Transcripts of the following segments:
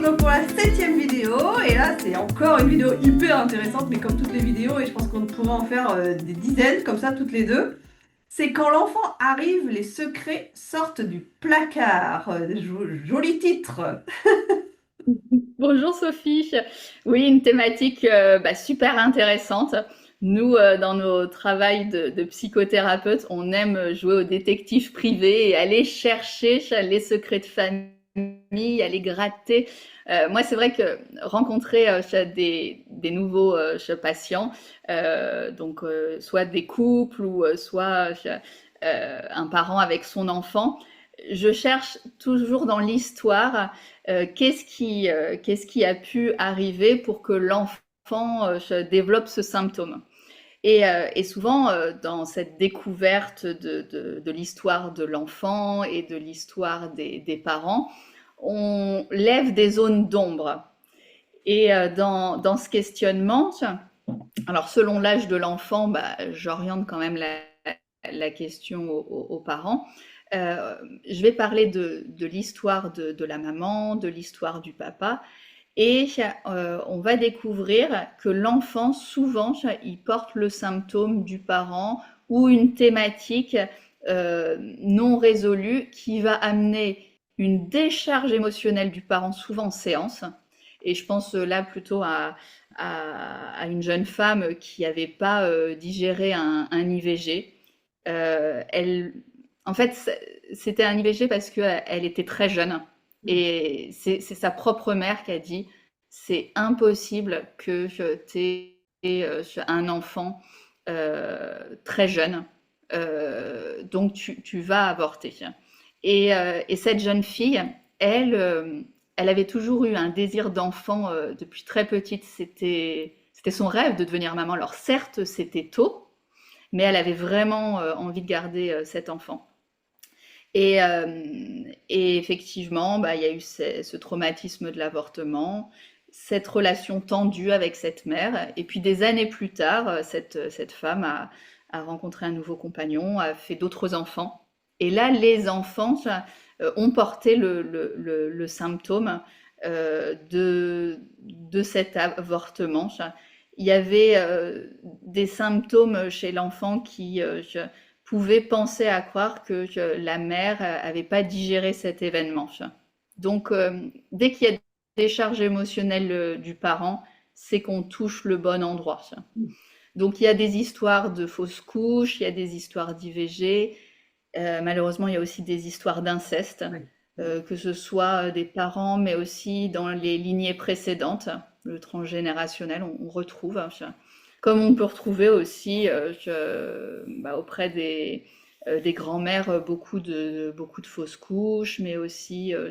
retrouve donc pour la 7e vidéo. Et là, c'est encore une vidéo hyper intéressante, mais comme toutes les vidéos, et je pense qu'on pourrait en faire des dizaines, comme ça, toutes les deux. C'est quand l'enfant arrive, les secrets sortent du placard. Joli titre. Bonjour Sophie. Oui, une thématique super intéressante. Nous, dans nos travails de psychothérapeute, on aime jouer au détective privé et aller chercher les secrets de famille, aller gratter. Moi, c'est vrai que rencontrer des nouveaux patients, soit des couples ou soit un parent avec son enfant, je cherche toujours dans l'histoire qu'est-ce qui a pu arriver pour que l'enfant développe ce symptôme. Et souvent, dans cette découverte de l'histoire de l'enfant et de l'histoire des parents, on lève des zones d'ombre. Et dans ce questionnement, alors selon l'âge de l'enfant, j'oriente quand même la question aux parents. Je vais parler de l'histoire de la maman, de l'histoire du papa, et on va découvrir que l'enfant, souvent, il porte le symptôme du parent ou une thématique non résolue qui va amener une décharge émotionnelle du parent, souvent en séance. Et je pense là plutôt à une jeune femme qui n'avait pas digéré un IVG. Elle, en fait, c'était un IVG parce qu'elle était très jeune. Et c'est sa propre mère qui a dit, c'est impossible que tu aies un enfant très jeune, donc tu vas avorter. Et cette jeune fille, elle, elle avait toujours eu un désir d'enfant depuis très petite. C'était son rêve de devenir maman. Alors certes, c'était tôt, mais elle avait vraiment envie de garder cet enfant. Et effectivement, il y a eu ce traumatisme de l'avortement, cette relation tendue avec cette mère. Et puis des années plus tard, cette femme a rencontré un nouveau compagnon, a fait d'autres enfants. Et là, les enfants ont porté le symptôme de cet avortement. Il y avait des symptômes chez l'enfant qui pouvaient penser à croire que la mère avait pas digéré cet événement. Donc, dès qu'il y a des charges émotionnelles du parent, c'est qu'on touche le bon endroit. Donc, il y a des histoires de fausses couches, il y a des histoires d'IVG. Malheureusement, il y a aussi des histoires d'inceste, Oui. que ce soit des parents, mais aussi dans les lignées précédentes, le transgénérationnel, on retrouve. Comme on peut retrouver aussi auprès des grands-mères beaucoup de fausses couches, mais aussi euh,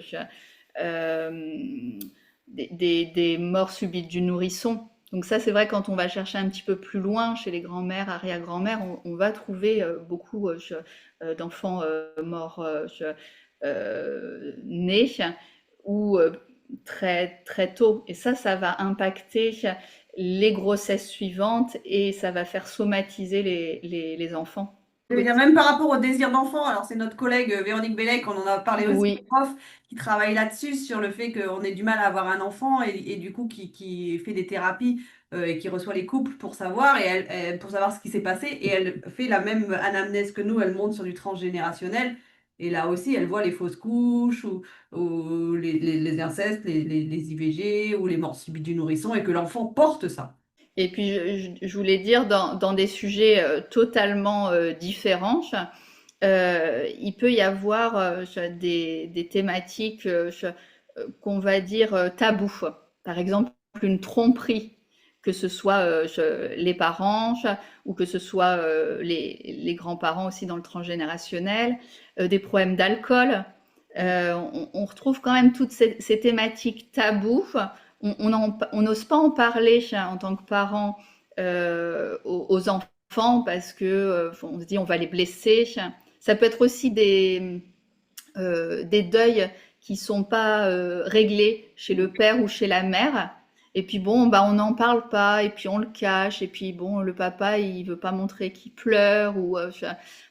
des morts subites du nourrisson. Donc ça, c'est vrai, quand on va chercher un petit peu plus loin chez les grands-mères, arrière-grand-mères, on va trouver beaucoup d'enfants morts nés ou très, très tôt. Et ça va impacter les grossesses suivantes et ça va faire somatiser les enfants. Je veux dire, même par rapport au désir d'enfant, alors c'est notre collègue Véronique Bellec, on en a parlé aussi, Oui, prof, qui travaille là-dessus, sur le fait qu'on ait du mal à avoir un enfant et du coup qui fait des thérapies et qui reçoit les couples pour savoir, pour savoir ce qui s'est passé. Et elle fait la même anamnèse que nous, elle monte sur du transgénérationnel. Et là aussi, elle voit les fausses couches ou les incestes, les IVG ou les morts subites du nourrisson et que l'enfant porte ça. et puis je voulais dire, dans des sujets totalement différents, il peut y avoir des thématiques qu'on va dire tabous. Par exemple, une tromperie, que ce soit les parents ou que ce soit les grands-parents aussi dans le transgénérationnel, des problèmes d'alcool. On retrouve quand même toutes ces thématiques tabous. On n'ose pas en parler en tant que parent aux enfants parce que on se dit on va les blesser. Ça peut être aussi des deuils qui sont pas réglés chez le père ou chez la mère. Et puis bon, on n'en parle pas, et puis on le cache, et puis bon, le papa, il veut pas montrer qu'il pleure, ou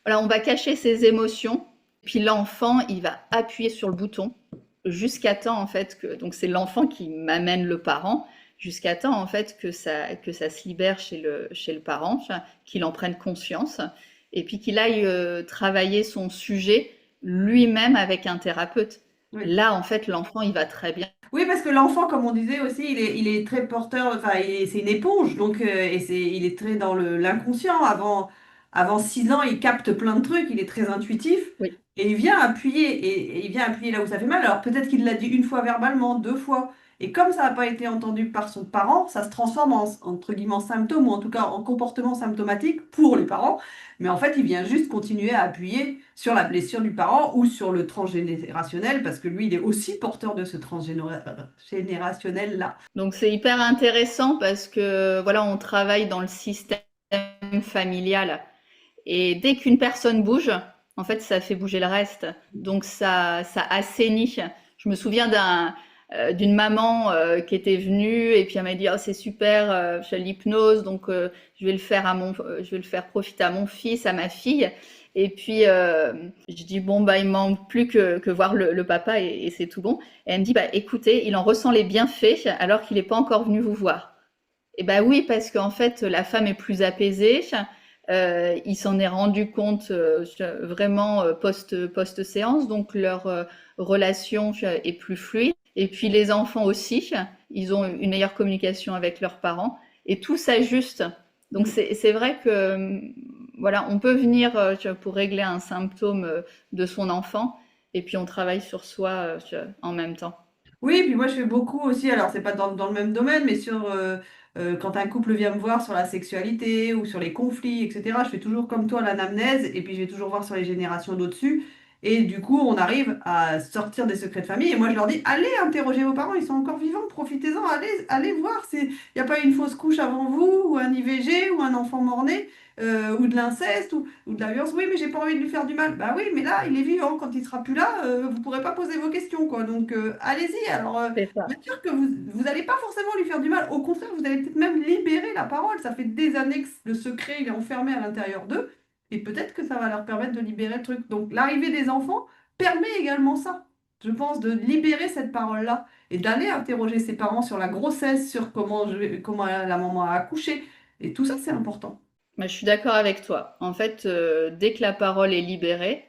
voilà, on va cacher ses émotions. Puis l'enfant, il va appuyer sur le bouton. jusqu'à temps en fait que donc c'est l'enfant qui m'amène le parent jusqu'à temps en fait que ça se libère chez le parent, qu'il en prenne conscience et puis qu'il aille travailler son sujet lui-même avec un thérapeute. Oui. Là en fait l'enfant il va très bien. Oui, parce que l'enfant, comme on disait aussi, il est très porteur, enfin, c'est une éponge, donc, il est très dans l'inconscient. Avant 6 ans, il capte plein de trucs, il est très intuitif, Oui. et il vient appuyer, et il vient appuyer là où ça fait mal. Alors peut-être qu'il l'a dit une fois verbalement, 2 fois, et comme ça n'a pas été entendu par son parent, ça se transforme entre guillemets en symptôme, ou en tout cas en comportement symptomatique pour les parents. Mais en fait, il vient juste continuer à appuyer sur la blessure du parent ou sur le transgénérationnel, parce que lui, il est aussi porteur de ce transgénérationnel-là. Donc c'est hyper intéressant parce que voilà on travaille dans le système familial. Et dès qu'une personne bouge, en fait, ça fait bouger le reste. Donc ça assainit. Je me souviens d'une maman qui était venue et puis elle m'a dit oh, c'est super, je fais l'hypnose, donc je vais le faire profiter à mon fils, à ma fille. Et puis je dis bon bah il manque plus que voir le papa et c'est tout bon. Et elle me dit bah écoutez, il en ressent les bienfaits alors qu'il n'est pas encore venu vous voir. Et ben oui, parce qu'en fait, la femme est plus apaisée. Il s'en est rendu compte vraiment post-séance, donc leur relation est plus fluide. Et puis les enfants aussi, ils ont une meilleure communication avec leurs parents et tout s'ajuste. Donc c'est vrai que voilà, on peut venir pour régler un symptôme de son enfant et puis on travaille sur soi en même temps. Oui, puis moi je fais beaucoup aussi, alors c'est pas dans le même domaine, mais quand un couple vient me voir sur la sexualité ou sur les conflits, etc., je fais toujours comme toi l'anamnèse et puis je vais toujours voir sur les générations d'au-dessus. Et du coup, on arrive à sortir des secrets de famille. Et moi je leur dis, allez interroger vos parents, ils sont encore vivants, profitez-en, allez voir. Il n'y a pas eu une fausse couche avant vous, ou un IVG, ou un enfant mort-né, ou de l'inceste, ou de la violence. Oui, mais j'ai pas envie de lui faire du mal. Bah oui, mais là, il est vivant. Quand il sera plus là, vous pourrez pas poser vos questions, quoi. Donc, allez-y. Alors, C'est ça. bien sûr que vous n'allez pas forcément lui faire du mal. Au contraire, vous allez peut-être même libérer la parole. Ça fait des années que le secret, il est enfermé à l'intérieur d'eux. Et peut-être que ça va leur permettre de libérer le truc. Donc, l'arrivée des enfants permet également ça. Je pense de libérer cette parole-là et d'aller interroger ses parents sur la grossesse, sur comment la maman a accouché. Et tout ça, c'est important. Bah, je suis d'accord avec toi. En fait, dès que la parole est libérée,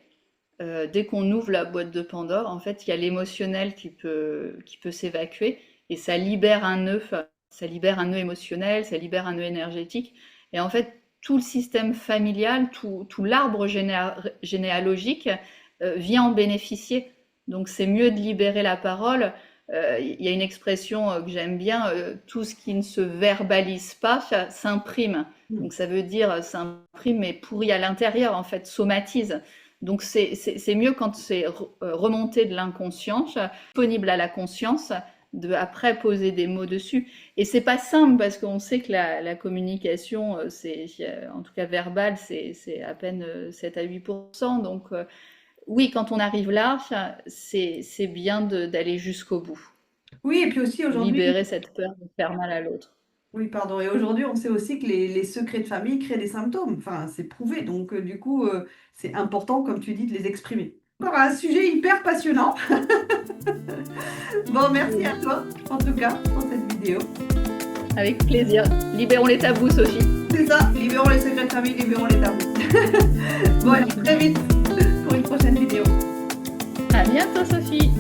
dès qu'on ouvre la boîte de Pandore, en fait, il y a l'émotionnel qui peut s'évacuer et ça libère un nœud émotionnel, ça libère un nœud énergétique. Et en fait, tout le système familial, tout l'arbre généalogique vient en bénéficier. Donc, c'est mieux de libérer la parole. Il y a une expression que j'aime bien, tout ce qui ne se verbalise pas s'imprime. Mm. Donc, ça veut dire s'imprime mais pourrit à l'intérieur, en fait, somatise. Donc c'est mieux quand c'est remonté de l'inconscient, disponible à la conscience, de après poser des mots dessus. Et c'est pas simple parce qu'on sait que la communication, en tout cas verbale, c'est à peine 7 à 8%. Donc oui, quand on arrive là, c'est bien d'aller jusqu'au bout. Oui, et puis aussi aujourd'hui, Libérer cette peur de faire mal à l'autre. oui, pardon. Et aujourd'hui, on sait aussi que les secrets de famille créent des symptômes. Enfin, c'est prouvé. Donc, du coup, c'est important, comme tu dis, de les exprimer. Encore un sujet hyper passionnant. Bon, merci à toi, en tout cas, pour cette vidéo. Avec plaisir. Libérons les tabous, Sophie. C'est ça, libérons les secrets de famille, libérons les tabous. Bon, à très vite pour une prochaine vidéo. À bientôt, Sophie.